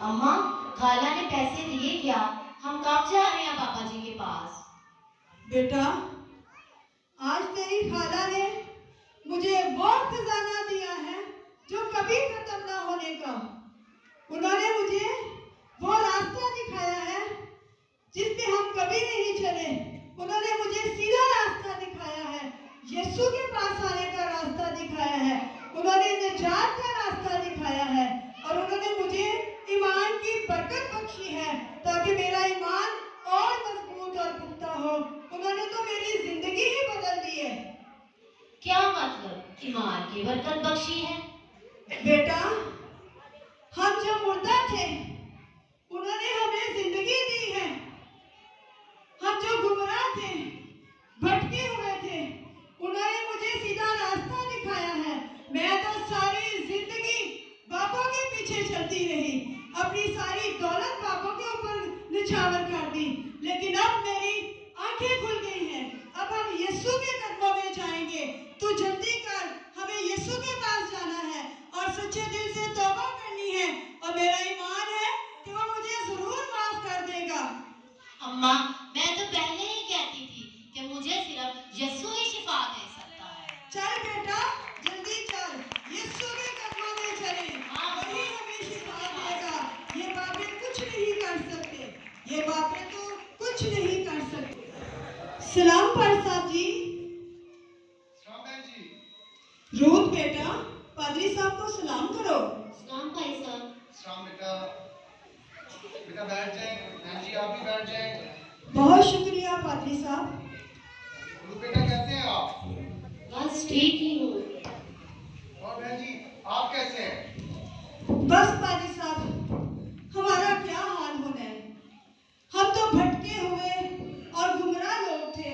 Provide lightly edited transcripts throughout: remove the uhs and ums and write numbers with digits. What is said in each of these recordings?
अम्मा, खाला ने पैसे दिए क्या? हम कब जा रहे हैं पापा जी के पास? बेटा, आज तेरी खाला ने मुझे वो खजाना दिया है जो कभी खत्म ना होने का। उन्होंने मुझे वो रास्ता दिखाया है जिस पे हम कभी नहीं चले। उन्होंने मुझे सीधा रास्ता दिखाया है, यीशु के पास आने का रास्ता दिखाया है। उन्होंने निजात का रास्ता दिखाया है और उन्होंने मुझे ईमान की बरकत बख्शी है ताकि मेरा ईमान और मजबूत और पुख्ता हो। उन्होंने तो मेरी जिंदगी ही बदल दी है। क्या मतलब ईमान की बरकत बख्शी है? बेटा, हम जो मुर्दा थे उन्होंने हमें जिंदगी दी है। हम जो गुमराह थे, भटके हुए थे, उन्होंने मुझे सीधा रास्ता दिखाया है। मैं तो सारी जिंदगी बापों के पीछे चलती रही, अपनी सारी दौलत बापों के ऊपर निछावर कर दी, लेकिन अब मेरी आंखें खुल गई हैं। अब हम यीशु के कदमों में जाएंगे। तू जल्दी कर, हमें यीशु के पास जाना है और सच्चे दिल से तौबा करनी है और मेरा ईमान है कि वो मुझे जरूर माफ कर देगा। अम्मा, मैं तो पहले ही कहती थी कि मुझे सिर्फ यीशु ही शिफा दे सकता है। चल बेटा, जल्दी चल, यीशु के कदमों में चले, वही हमें शिफा देगा। ये बातें कुछ नहीं कर सकते, ये बातें तो कुछ नहीं कर सकते। सलाम प्रसाद जी। सलाम बहन जी। रूथ बेटा, पादरी साहब को सलाम करो। सलाम भाई साहब। सलाम बेटा। बेटा बैठ जाए। बहन जी आप भी बैठ जाए। बहुत शुक्रिया पादरी साहब। बेटा कैसे हैं आप? बस ठीक ही हूँ। और बहन जी आप कैसे हैं? बस पादरी साहब, हमारा क्या हाल होना है। हम तो भटके हुए और गुमराह लोग थे,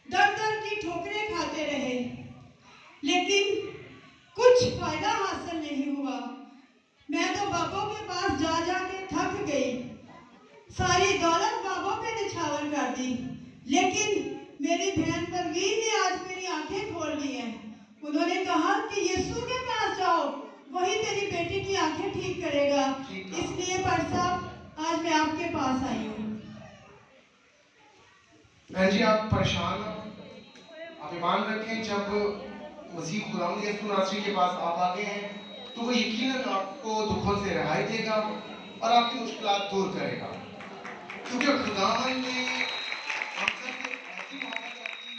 दर दर की ठोकरें खाते रहे, लेकिन कुछ फायदा हासिल नहीं हुआ। मैं तो बापों के पास जा जा के थक गई, सारी दौलत बापों पे निछावर कर दी, लेकिन मेरी बहन परवीन ने आज मेरी आंखें खोल दी हैं। उन्होंने कहा कि यीशु के पास जाओ, वही तेरी बेटी की आंखें ठीक करेगा। इसलिए पर साहब, आज मैं आपके पास आई हूँ। बहन जी आप परेशान हो, आप ईमान रखें, जब मसीह खुदावंद यीशु नासरी के पास आप आ गए हैं तो वो यकीनन आपको दुखों से रिहाई देगा और आपकी मुश्किलात दूर करेगा, क्योंकि खुदावंद ने हम सबसे ऐसी मोहब्बत रखी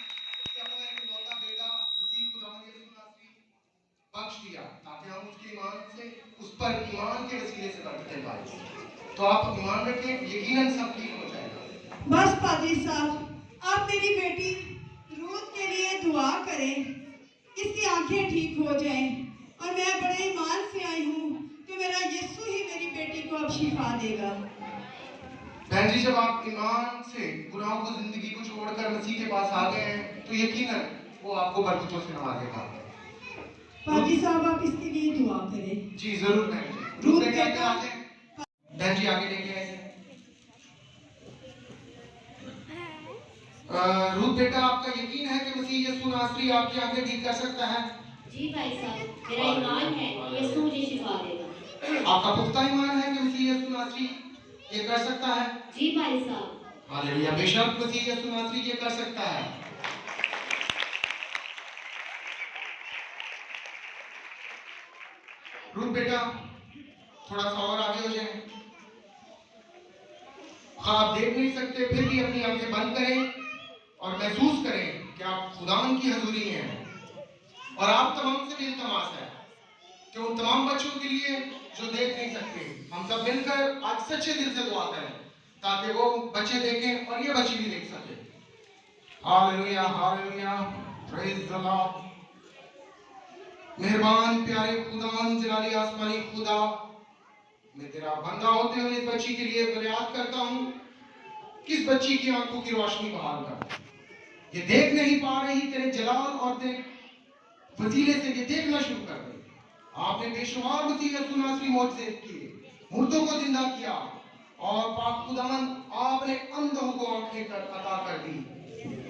कि अपना एक इकलौता बेटा मसीह खुदावंद यीशु नासरी बख्श दिया ताकि हम उसके ईमान से, उस पर ईमान के वसीले से बरकतें पाएं। तो आप ईमान रखें, यकीनन सब ठीक हो जाएगा। बस पादरी साहब, आप मेरी बेटी रूथ के लिए दुआ करें, इसकी आंखें ठीक हो जाएं और मैं बड़े ईमान से आई हूँ कि मेरा यीशु ही मेरी बेटी को अब शिफा देगा। बहन जी जब आप ईमान से गुनाहों को, जिंदगी को छोड़कर मसीह के पास आ गए हैं तो यकीनन वो आपको बरकतों से नवाजेगा। पादरी साहब आप इसके लिए दुआ करें। जी जरूर बहन जी। रूथ बेटा बेटा, आगे बहन जी आगे लेके आए। रूथ बेटा आपका यकीन है कि मसीह यीशु नासरी आपकी आंखें ठीक कर सकता है? जी भाई साहब, मेरा ईमान है यीशु मुझे शिफा देगा। आपका पुख्ता ईमान है कि मसीह यीशु नासरी ये कर सकता है? जी भाई साहब। हालेलुया, बेशक मसीह यीशु नासरी ये कर सकता है। रूथ बेटा थोड़ा सा और आगे हो जाए। हाँ आप देख नहीं सकते फिर भी अपनी आंखें बंद करें और महसूस करें कि आप खुदावंद की हजूरी में हैं। और आप तमाम से भी इल्तमास है कि उन तमाम बच्चों के लिए जो देख नहीं सकते, हम सब मिलकर आज सच्चे दिल से दुआ करें ताकि वो बच्चे देखें और ये बच्चे भी देख सके। Hallelujah hallelujah, praise the Lord. मेहरबान प्यारे खुदावंद जलाली आसमानी खुदा, मैं तेरा बंदा होते हुए इस बच्ची के लिए फरियाद करता हूँ कि इस बच्ची की आंखों की रोशनी बहाल कर। ये देख नहीं पा रही, तेरे जलाल और तेरे वसीले से ये देखना शुरू कर दे। आपने बेशुमार मसीह यीशु नासरी मौजज़े किए, मुर्दों को जिंदा किया और पाक खुदावंद आपने अंधों को आंखें अता कर दी।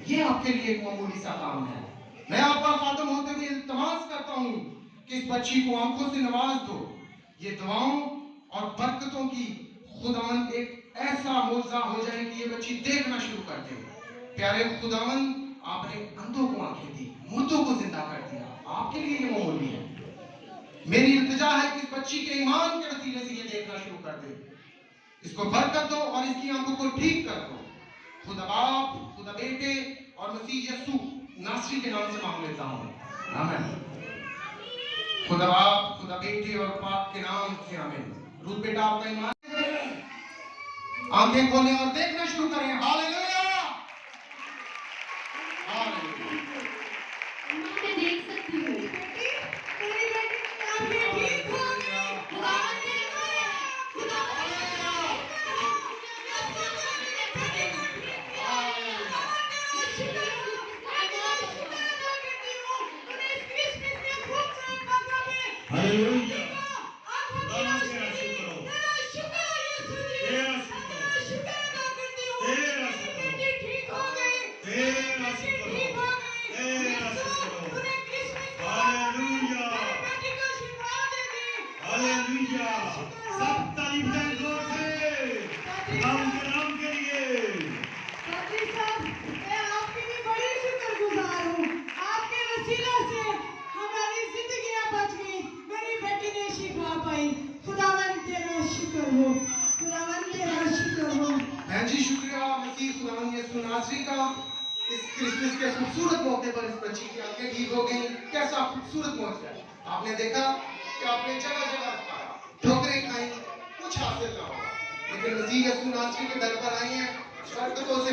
ये आपके लिए एक मामूली सा काम है। मैं आपका खातम होते हुए इल्तमास करता हूँ कि इस बच्ची को आंखों से नवाज दो। ये दुआओं और बरकतों की खुदावंद एक ऐसा मौजज़ा हो जाए कि ये बच्ची देखना शुरू कर दे। प्यारे खुदावंद, आपने अंधों को आंखें दी, मुर्दों को जिंदा कर दिया, आपके लिए ये मामूली है। मेरी इल्तिजा है कि इस बच्ची के ईमान के वसीले से ये देखना शुरू कर दे। इसको बरकत दो और इसकी आंखों को ठीक कर दो। खुदा बाप, खुदा बेटे और मसीह यीशु नासरी के नाम से मांग लेता हूँ, आमीन। खुदा बाप, खुदा बेटे और पाक के नाम से आमीन। रूथ बेटा, आपका ईमान, आंखें खोलें और देखना शुरू करें। Hallelujah, hallelujah. मैं देख सकती हूँ। बेटी, तेरी बेटी की आंखें ठीक हो गई। खुदावंद तेरी दया है। खुदावंद तेरी दया है। हालेलुया। खुदा तेरा शुक्र हो, तेरा शुक्र हो, तेरा शुक्र हो, तेरा शुक्र हो, तेरा शुक्र हो। Hallelujah, hallelujah. सब तारीफ करें जोर से खुदावंद के नाम के लिए। साथी साहब, मैं आपकी भी बड़ी शुक्रगुजार हूँ। आपके वसीले से हमारी जिंदगियां बच गई, मेरी बेटी ने शिफा पाई। खुदावंद तेरा शुक्र हो, खुदावंद तेरा शुक्र हो। बहन जी, शुक्रिया मसीह खुदावंद यीशु नासरी का। इस क्रिसमस के खूबसूरत मौके पर इस बच्ची की आंखें ठीक हो गई। कैसा खूबसूरत मौका है। आपने देखा कि आपने जगह जगह पाया, ठोकरें खाई, कुछ हासिल ना हुआ, लेकिन मसीह यीशु नासरी के दर पर आई हैं, बरकतों से